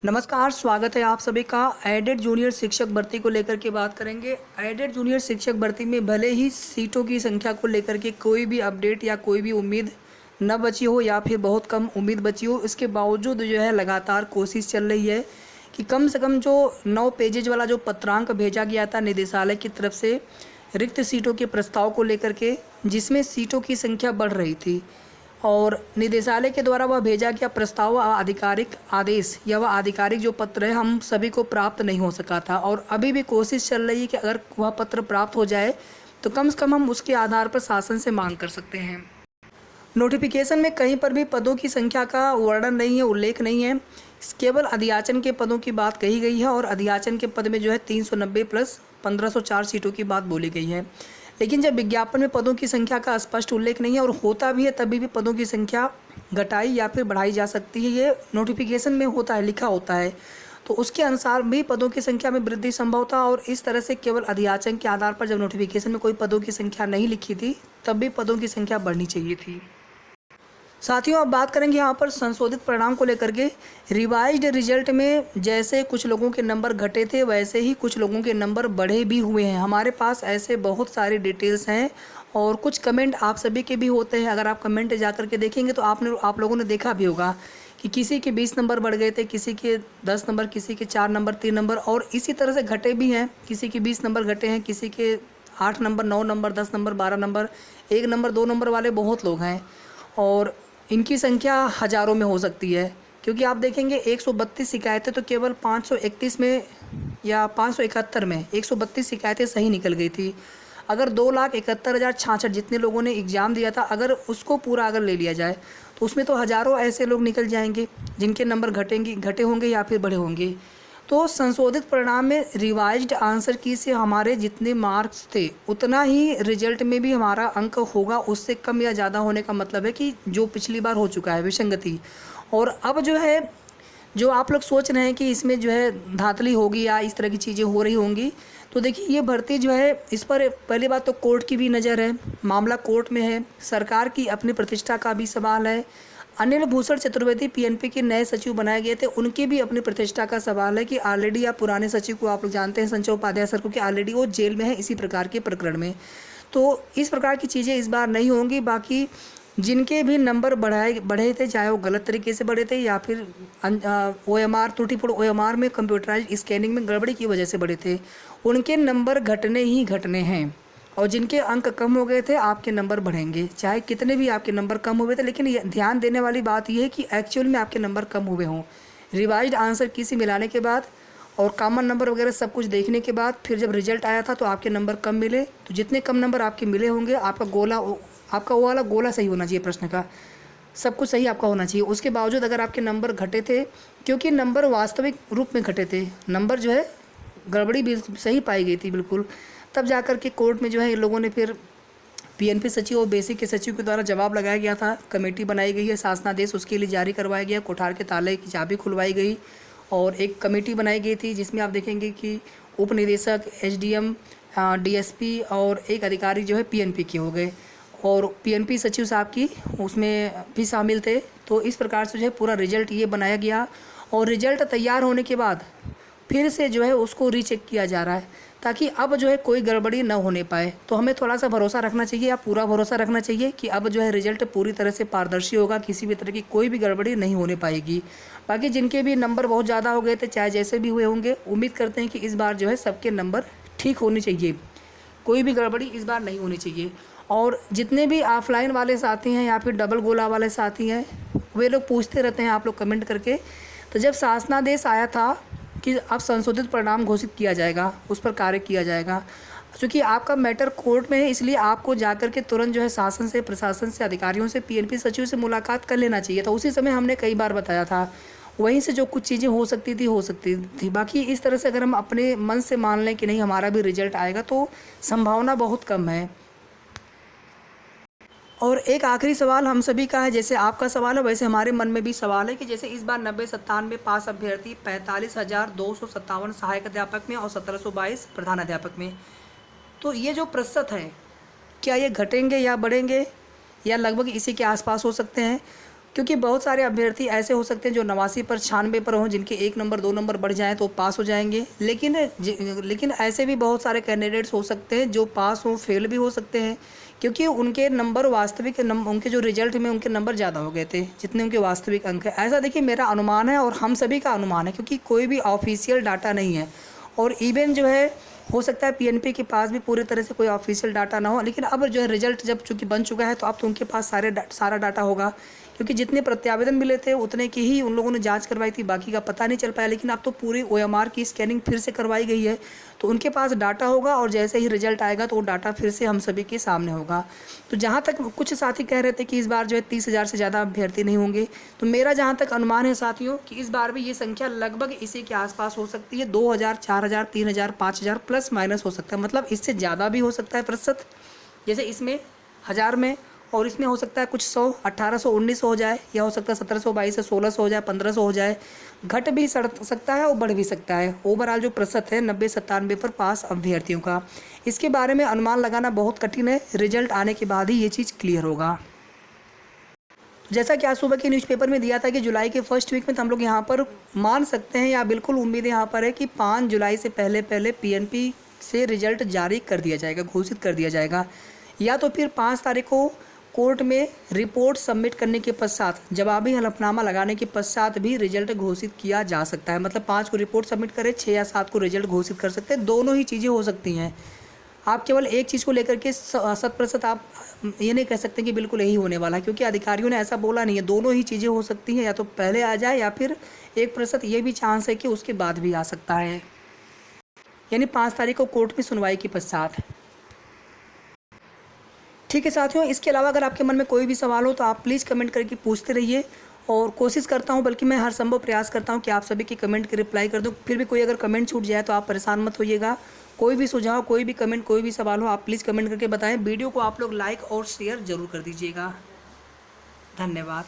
नमस्कार, स्वागत है आप सभी का। एडेड जूनियर शिक्षक भर्ती को लेकर के बात करेंगे। एडेड जूनियर शिक्षक भर्ती में भले ही सीटों की संख्या को लेकर के कोई भी अपडेट या कोई भी उम्मीद न बची हो या फिर बहुत कम उम्मीद बची हो, इसके बावजूद जो है लगातार कोशिश चल रही है कि कम से कम जो 9 पेजेज वाला जो पत्रांक भेजा गया था निदेशालय की तरफ से रिक्त सीटों के प्रस्ताव को लेकर के, जिसमें सीटों की संख्या बढ़ रही थी और निदेशालय के द्वारा वह भेजा गया प्रस्ताव आधिकारिक आदेश या वह आधिकारिक जो पत्र है हम सभी को प्राप्त नहीं हो सका था। और अभी भी कोशिश चल रही है कि अगर वह पत्र प्राप्त हो जाए तो कम से कम हम उसके आधार पर शासन से मांग कर सकते हैं। नोटिफिकेशन में कहीं पर भी पदों की संख्या का वर्णन नहीं है, उल्लेख नहीं है। केवल अधियाचन के पदों की बात कही गई है और अधियाचन के पद में जो है 390 प्लस 1504 सीटों की बात बोली गई है। लेकिन जब विज्ञापन में पदों की संख्या का स्पष्ट उल्लेख नहीं है और होता भी है तभी भी पदों की संख्या घटाई या फिर बढ़ाई जा सकती है, ये नोटिफिकेशन में होता है, लिखा होता है। तो उसके अनुसार भी पदों की संख्या में वृद्धि संभव था और इस तरह से केवल अधियाचन के आधार पर जब नोटिफिकेशन में कोई पदों की संख्या नहीं लिखी थी तब भी पदों की संख्या बढ़नी चाहिए थी। साथियों, अब बात करेंगे यहाँ पर संशोधित परिणाम को लेकर के। रिवाइज्ड रिजल्ट में जैसे कुछ लोगों के नंबर घटे थे वैसे ही कुछ लोगों के नंबर बढ़े भी हुए हैं। हमारे पास ऐसे बहुत सारे डिटेल्स हैं और कुछ कमेंट आप सभी के भी होते हैं। अगर आप कमेंट जा कर के देखेंगे तो आप लोगों ने देखा भी होगा कि किसी के 20 नंबर बढ़ गए थे, किसी के 10 नंबर, किसी के 4 नंबर, 3 नंबर, और इसी तरह से घटे भी हैं। किसी के 20 नंबर घटे हैं, किसी के 8 number, 9 number, 10 number, 12 number, 1 number, 2 number वाले बहुत लोग हैं और इनकी संख्या हज़ारों में हो सकती है। क्योंकि आप देखेंगे 132 शिकायतें तो केवल 531 में या 571 में 132 शिकायतें सही निकल गई थी। अगर 2,71,066 जितने लोगों ने एग्ज़ाम दिया था, अगर उसको पूरा अगर ले लिया जाए तो उसमें तो हज़ारों ऐसे लोग निकल जाएंगे जिनके नंबर घटे होंगे या फिर बढ़े होंगे। तो संशोधित परिणाम में रिवाइज्ड आंसर की से हमारे जितने मार्क्स थे उतना ही रिजल्ट में भी हमारा अंक होगा। उससे कम या ज़्यादा होने का मतलब है कि जो पिछली बार हो चुका है विसंगति। और अब जो है, जो आप लोग सोच रहे हैं कि इसमें जो है धांधली होगी या इस तरह की चीज़ें हो रही होंगी, तो देखिए ये भर्ती जो है इस पर पहली बात तो कोर्ट की भी नज़र है, मामला कोर्ट में है, सरकार की अपनी प्रतिष्ठा का भी सवाल है। अनिल भूषण चतुर्वेदी पीएनपी के नए सचिव बनाए गए थे, उनकी भी अपनी प्रतिष्ठा का सवाल है कि ऑलरेडी आप पुराने सचिव को आप लोग जानते हैं, संजय उपाध्याय सर को, कि ऑलरेडी वो जेल में है इसी प्रकार के प्रकरण में। तो इस प्रकार की चीज़ें इस बार नहीं होंगी। बाकी जिनके भी नंबर बढ़े थे, चाहे वो गलत तरीके से बढ़े थे या फिर OMR त्रुटिपूर्ण OMR में कंप्यूटराइज स्कैनिंग में गड़बड़ी की वजह से बढ़े थे, उनके नंबर घटने ही घटने हैं। और जिनके अंक कम हो गए थे आपके नंबर बढ़ेंगे, चाहे कितने भी आपके नंबर कम हुए थे। लेकिन ध्यान देने वाली बात यह है कि एक्चुअल में आपके नंबर कम हुए हों। रिवाइज्ड आंसर की से मिलाने के बाद और कॉमन नंबर वगैरह सब कुछ देखने के बाद फिर जब रिजल्ट आया था तो आपके नंबर कम मिले। तो जितने कम नंबर आपके मिले होंगे, आपका वो वाला गोला सही होना चाहिए, प्रश्न का सब कुछ सही आपका होना चाहिए। उसके बावजूद अगर आपके नंबर घटे थे, क्योंकि नंबर वास्तविक रूप में घटे थे, नंबर जो है गड़बड़ी भी सही पाई गई थी बिल्कुल, तब जाकर के कोर्ट में जो है इन लोगों ने फिर पीएनपी सचिव और बेसिक के सचिव के द्वारा जवाब लगाया गया था। कमेटी बनाई गई है, शासनादेश उसके लिए जारी करवाया गया, कोठार के ताले की चाबी खुलवाई गई और एक कमेटी बनाई गई थी जिसमें आप देखेंगे कि उप निदेशक, SDM, DSP और एक अधिकारी जो है पीएनपी के हो गए और पीएनपी सचिव साहब की उसमें भी शामिल थे। तो इस प्रकार से जो है पूरा रिजल्ट ये बनाया गया और रिजल्ट तैयार होने के बाद फिर से जो है उसको रीचेक किया जा रहा है ताकि अब जो है कोई गड़बड़ी न होने पाए। तो हमें थोड़ा सा भरोसा रखना चाहिए या पूरा भरोसा रखना चाहिए कि अब जो है रिजल्ट पूरी तरह से पारदर्शी होगा, किसी भी तरह की कोई भी गड़बड़ी नहीं होने पाएगी। बाकी जिनके भी नंबर बहुत ज़्यादा हो गए थे, चाहे जैसे भी हुए होंगे, उम्मीद करते हैं कि इस बार जो है सबके नंबर ठीक होने चाहिए, कोई भी गड़बड़ी इस बार नहीं होनी चाहिए। और जितने भी ऑफलाइन वाले साथी हैं या फिर डबल गोला वाले साथी हैं, वे लोग पूछते रहते हैं आप लोग कमेंट करके। तो जब शासनादेश आया था कि अब संशोधित परिणाम घोषित किया जाएगा, उस पर कार्य किया जाएगा, क्योंकि आपका मैटर कोर्ट में है, इसलिए आपको जाकर के तुरंत जो है शासन से, प्रशासन से, अधिकारियों से, पीएनपी सचिव से मुलाकात कर लेना चाहिए था। उसी समय हमने कई बार बताया था, वहीं से जो कुछ चीज़ें हो सकती थी। बाकी इस तरह से अगर हम अपने मन से मान लें कि नहीं हमारा भी रिजल्ट आएगा तो संभावना बहुत कम है। और एक आखिरी सवाल हम सभी का है, जैसे आपका सवाल है वैसे हमारे मन में भी सवाल है कि जैसे इस बार 90-97 पास अभ्यर्थी, 45,257 सहायक अध्यापक में और 1722 प्रधान अध्यापक में, तो ये जो प्रतिशत है क्या ये घटेंगे या बढ़ेंगे या लगभग इसी के आसपास हो सकते हैं? क्योंकि बहुत सारे अभ्यर्थी ऐसे हो सकते हैं जो 89 पर 96 पर हों, जिनके 1 नंबर 2 नंबर बढ़ जाएँ तो पास हो जाएंगे। लेकिन ऐसे भी बहुत सारे कैंडिडेट्स हो सकते हैं जो पास हों, फेल भी हो सकते हैं, क्योंकि उनके नंबर वास्तविक उनके जो रिजल्ट में उनके नंबर ज़्यादा हो गए थे जितने उनके वास्तविक अंक है। ऐसा देखिए मेरा अनुमान है और हम सभी का अनुमान है, क्योंकि कोई भी ऑफिशियल डाटा नहीं है। और इवन जो है हो सकता है पीएनपी के पास भी पूरी तरह से कोई ऑफिशियल डाटा ना हो, लेकिन अब जो है रिजल्ट जब चूँकि बन चुका है तो अब तो उनके पास सारा डाटा होगा, क्योंकि जितने प्रत्यावेदन मिले थे उतने की ही उन लोगों ने जांच करवाई थी, बाकी का पता नहीं चल पाया। लेकिन अब तो पूरी ओएमआर की स्कैनिंग फिर से करवाई गई है, तो उनके पास डाटा होगा और जैसे ही रिजल्ट आएगा तो वो डाटा फिर से हम सभी के सामने होगा। तो जहाँ तक कुछ साथी कह रहे थे कि इस बार जो है 30,000 से ज़्यादा अभ्यर्थी नहीं होंगे, तो मेरा जहाँ तक अनुमान है साथियों कि इस बार भी ये संख्या लगभग इसी के आसपास हो सकती है। 2,000, 4,000, 3,000, 5,000 प्लस माइनस हो सकता है, मतलब इससे ज़्यादा भी हो सकता है प्रतिशत, जैसे इसमें 1000 में, और इसमें हो सकता है कुछ 100, 1800, 1900 हो जाए, या हो सकता है 1700, 2200, 1600 हो जाए, 1500 हो जाए, घट भी सकता है और बढ़ भी सकता है। ओवरऑल जो प्रतिशत है 90-97 पर पास अभ्यर्थियों का, इसके बारे में अनुमान लगाना बहुत कठिन है, रिजल्ट आने के बाद ही ये चीज़ क्लियर होगा। जैसा कि आज सुबह के न्यूज़पेपर में दिया था कि जुलाई के फर्स्ट वीक में, तो हम लोग यहाँ पर मान सकते हैं या बिल्कुल उम्मीद यहाँ पर है कि 5 जुलाई से पहले पीएनपी से रिजल्ट जारी कर दिया जाएगा, घोषित कर दिया जाएगा, या तो फिर 5 तारीख को कोर्ट में रिपोर्ट सबमिट करने के पश्चात, जवाबी हलफनामा लगाने के पश्चात भी रिजल्ट घोषित किया जा सकता है। मतलब 5 को रिपोर्ट सबमिट करें, 6 या 7 को रिजल्ट घोषित कर सकते हैं, दोनों ही चीज़ें हो सकती हैं। आप केवल एक चीज़ को लेकर के 100% आप ये नहीं कह सकते कि बिल्कुल यही होने वाला है, क्योंकि अधिकारियों ने ऐसा बोला नहीं है। दोनों ही चीज़ें हो सकती हैं, या तो पहले आ जाए या फिर 1% ये भी चांस है कि उसके बाद भी आ सकता है, यानी 5 तारीख को कोर्ट में सुनवाई के पश्चात। ठीक है साथियों, इसके अलावा अगर आपके मन में कोई भी सवाल हो तो आप प्लीज़ कमेंट करके पूछते रहिए, और कोशिश करता हूं, बल्कि मैं हर संभव प्रयास करता हूं कि आप सभी के कमेंट के रिप्लाई कर दूं। फिर भी कोई अगर कमेंट छूट जाए तो आप परेशान मत होइएगा। कोई भी सुझाव, कोई भी कमेंट, कोई भी सवाल हो, आप प्लीज़ कमेंट करके बताएं। वीडियो को आप लोग लाइक और शेयर ज़रूर कर दीजिएगा। धन्यवाद।